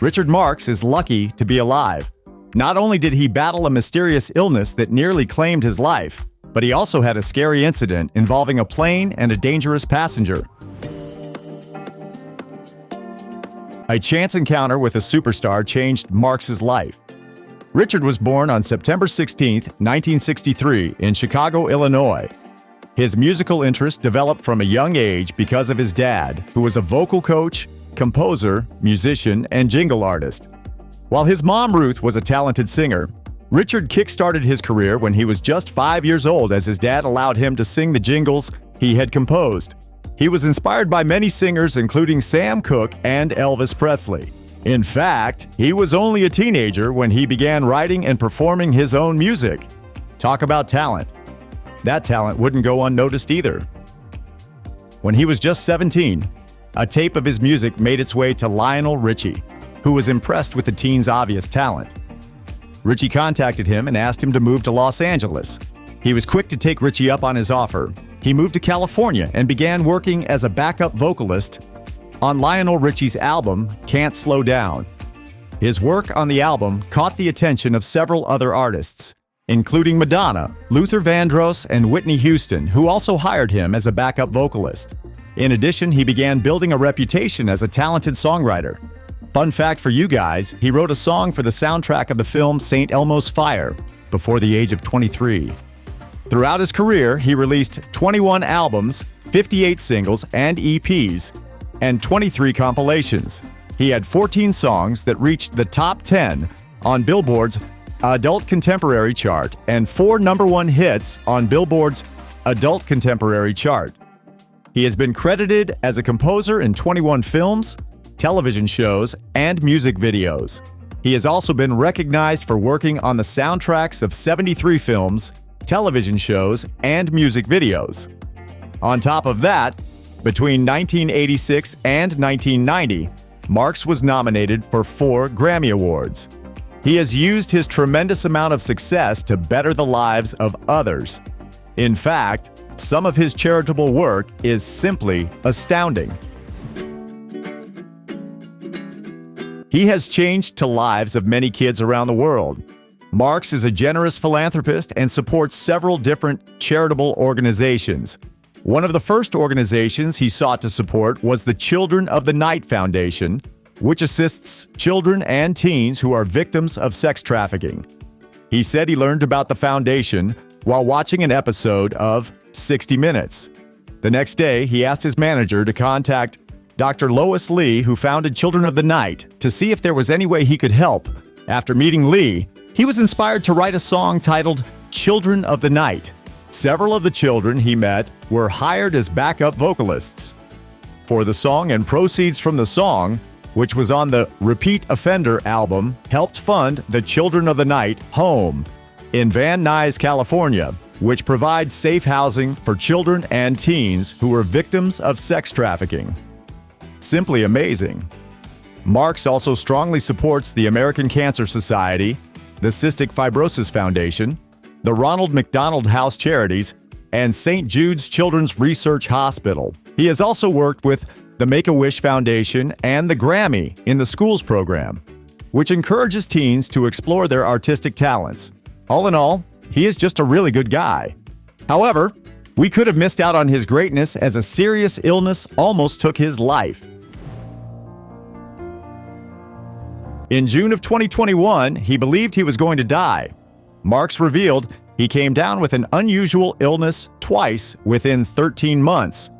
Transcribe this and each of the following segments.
Richard Marx is lucky to be alive. Not only did he battle a mysterious illness that nearly claimed his life, but he also had a scary incident involving a plane and a dangerous passenger. A chance encounter with a superstar changed Marx's life. Richard was born on September 16, 1963, in Chicago, Illinois. His musical interest developed from a young age because of his dad, who was a vocal coach, composer, musician, and jingle artist. While his mom, Ruth, was a talented singer, Richard kick-started his career when he was just 5 years old, as his dad allowed him to sing the jingles he had composed. He was inspired by many singers, including Sam Cooke and Elvis Presley. In fact, he was only a teenager when he began writing and performing his own music. Talk about talent. That talent wouldn't go unnoticed either. When he was just 17, a tape of his music made its way to Lionel Richie, who was impressed with the teen's obvious talent. Richie contacted him and asked him to move to Los Angeles. He was quick to take Richie up on his offer. He moved to California and began working as a backup vocalist on Lionel Richie's album, Can't Slow Down. His work on the album caught the attention of several other artists, including Madonna, Luther Vandross, and Whitney Houston, who also hired him as a backup vocalist. In addition, he began building a reputation as a talented songwriter. Fun fact for you guys, he wrote a song for the soundtrack of the film St. Elmo's Fire before the age of 23. Throughout his career, he released 21 albums, 58 singles and EPs, and 23 compilations. He had 14 songs that reached the top 10 on Billboard's Adult Contemporary chart and 4 #1 hits on Billboard's Adult Contemporary chart. He has been credited as a composer in 21 films, television shows, and music videos. He has also been recognized for working on the soundtracks of 73 films, television shows, and music videos. On top of that, between 1986 and 1990, Marx was nominated for 4 Grammy Awards. He has used his tremendous amount of success to better the lives of others. In fact, some of his charitable work is simply astounding. He has changed the lives of many kids around the world. Marx is a generous philanthropist and supports several different charitable organizations. One of the first organizations he sought to support was the Children of the Night Foundation, which assists children and teens who are victims of sex trafficking. He said he learned about the foundation while watching an episode of 60 Minutes. The next day, he asked his manager to contact Dr. Lois Lee, who founded Children of the Night, to see if there was any way he could help. After meeting Lee, he was inspired to write a song titled Children of the Night. Several of the children he met were hired as backup vocalists for the song, and proceeds from the song, which was on the Repeat Offender album, helped fund the Children of the Night home in Van Nuys, California, which provides safe housing for children and teens who were victims of sex trafficking. Simply amazing. Marx also strongly supports the American Cancer Society, the Cystic Fibrosis Foundation, the Ronald McDonald House Charities, and St. Jude's Children's Research Hospital. He has also worked with the Make-A-Wish Foundation and the Grammy in the Schools program, which encourages teens to explore their artistic talents. All in all, he is just a really good guy. However, we could have missed out on his greatness as a serious illness almost took his life. In June of 2021, he believed he was going to die. Marx revealed he came down with an unusual illness twice within 13 months.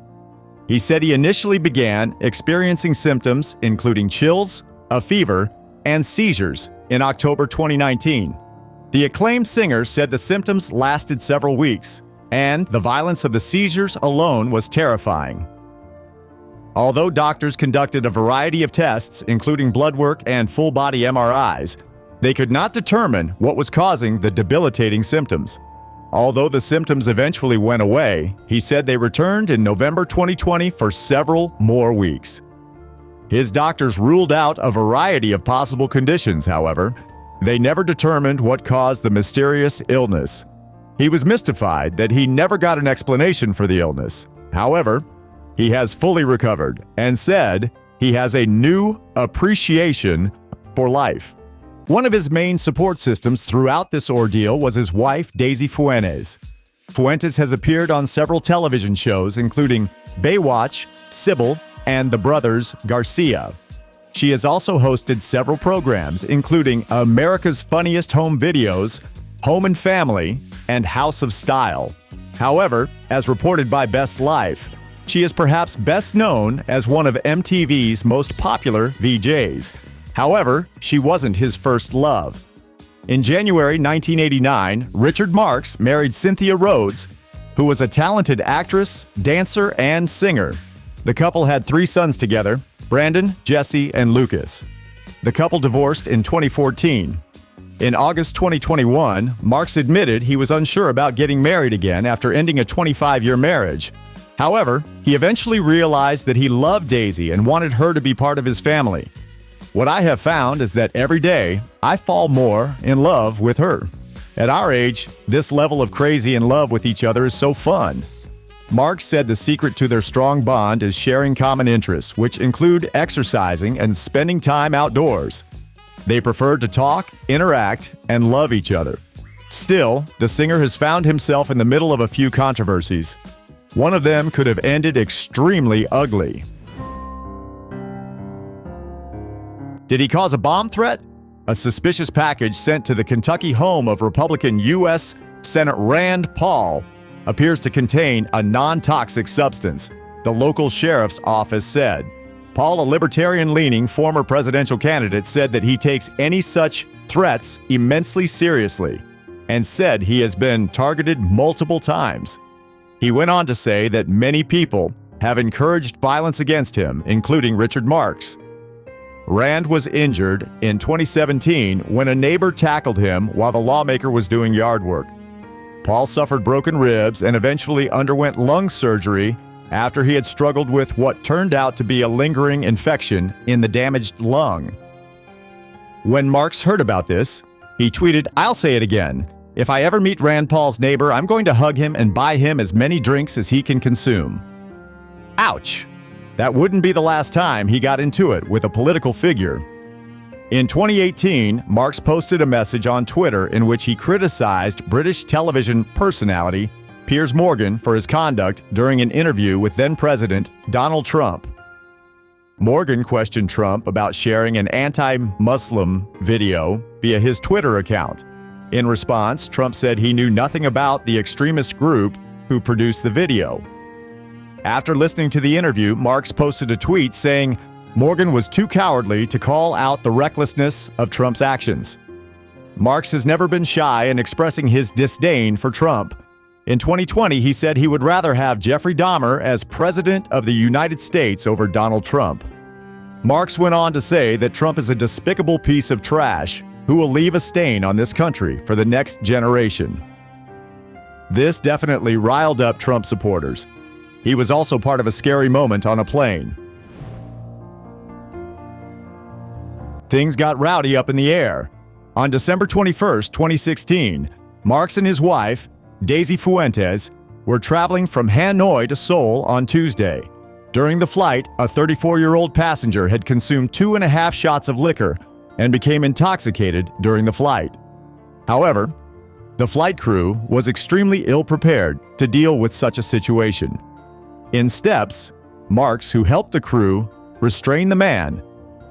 He said he initially began experiencing symptoms including chills, a fever, and seizures in October 2019. The acclaimed singer said the symptoms lasted several weeks, and the violence of the seizures alone was terrifying. Although doctors conducted a variety of tests, including blood work and full-body MRIs, they could not determine what was causing the debilitating symptoms. Although the symptoms eventually went away, he said they returned in November 2020 for several more weeks. His doctors ruled out a variety of possible conditions, however. They never determined what caused the mysterious illness. He was mystified that he never got an explanation for the illness. However, he has fully recovered and said he has a new appreciation for life. One of his main support systems throughout this ordeal was his wife, Daisy Fuentes. Fuentes has appeared on several television shows, including Baywatch, Sybil, and The Brothers Garcia. She has also hosted several programs, including America's Funniest Home Videos, Home and Family, and House of Style. However, as reported by Best Life, she is perhaps best known as one of MTV's most popular VJs. However, she wasn't his first love. In January 1989, Richard Marx married Cynthia Rhodes, who was a talented actress, dancer, and singer. The couple had 3 sons together: Brandon, Jesse, and Lucas. The couple divorced in 2014. In August 2021, Marx admitted he was unsure about getting married again after ending a 25-year marriage. However, he eventually realized that he loved Daisy and wanted her to be part of his family. What I have found is that every day, I fall more in love with her. At our age, this level of crazy in love with each other is so fun. Marx said the secret to their strong bond is sharing common interests, which include exercising and spending time outdoors. They prefer to talk, interact, and love each other. Still, the singer has found himself in the middle of a few controversies. One of them could have ended extremely ugly. Did he cause a bomb threat? A suspicious package sent to the Kentucky home of Republican U.S. Senator Rand Paul appears to contain a non-toxic substance, the local sheriff's office said. Paul, a libertarian-leaning former presidential candidate, said that he takes any such threats immensely seriously and said he has been targeted multiple times. He went on to say that many people have encouraged violence against him, including Richard Marx. Rand was injured in 2017 when a neighbor tackled him while the lawmaker was doing yard work. Paul suffered broken ribs and eventually underwent lung surgery after he had struggled with what turned out to be a lingering infection in the damaged lung. When Marx heard about this, he tweeted, "I'll say it again. If I ever meet Rand Paul's neighbor, I'm going to hug him and buy him as many drinks as he can consume." Ouch! That wouldn't be the last time he got into it with a political figure. In 2018, Marx posted a message on Twitter in which he criticized British television personality Piers Morgan for his conduct during an interview with then-President Donald Trump. Morgan questioned Trump about sharing an anti-Muslim video via his Twitter account. In response, Trump said he knew nothing about the extremist group who produced the video. After listening to the interview, Marx posted a tweet saying Morgan was too cowardly to call out the recklessness of Trump's actions. Marx has never been shy in expressing his disdain for Trump. In 2020, he said he would rather have Jeffrey Dahmer as President of the United States over Donald Trump. Marx went on to say that Trump is a despicable piece of trash who will leave a stain on this country for the next generation. This definitely riled up Trump supporters. He was also part of a scary moment on a plane. Things got rowdy up in the air. On December 21, 2016, Marx and his wife, Daisy Fuentes, were traveling from Hanoi to Seoul on Tuesday. During the flight, a 34-year-old passenger had consumed 2.5 shots of liquor and became intoxicated during the flight. However, the flight crew was extremely ill-prepared to deal with such a situation. In steps, Marx, who helped the crew, restrain the man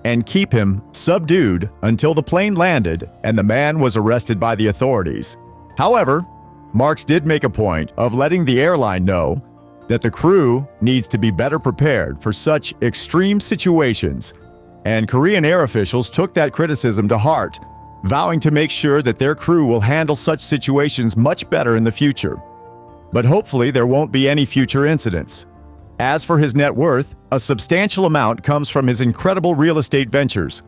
and keep him subdued until the plane landed and the man was arrested by the authorities. However, Marx did make a point of letting the airline know that the crew needs to be better prepared for such extreme situations, and Korean air officials took that criticism to heart, vowing to make sure that their crew will handle such situations much better in the future. But hopefully there won't be any future incidents. As for his net worth, a substantial amount comes from his incredible real estate ventures.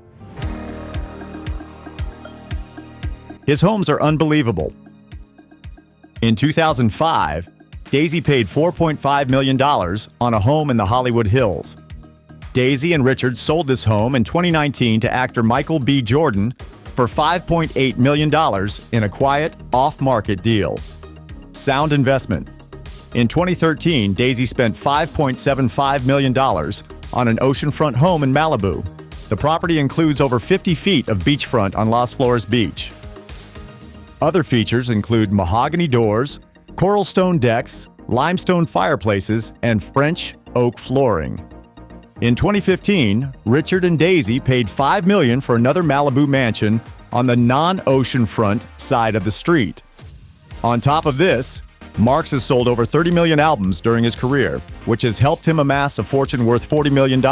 His homes are unbelievable. In 2005, Daisy paid $4.5 million on a home in the Hollywood Hills. Daisy and Richard sold this home in 2019 to actor Michael B. Jordan for $5.8 million in a quiet, off-market deal. Sound investment. In 2013, Daisy spent $5.75 million on an oceanfront home in Malibu. The property includes over 50 feet of beachfront on Las Flores Beach. Other features include mahogany doors, coral stone decks, limestone fireplaces, and French oak flooring. In 2015, Richard and Daisy paid $5 million for another Malibu mansion on the non-oceanfront side of the street. On top of this, Marx has sold over 30 million albums during his career, which has helped him amass a fortune worth $40 million.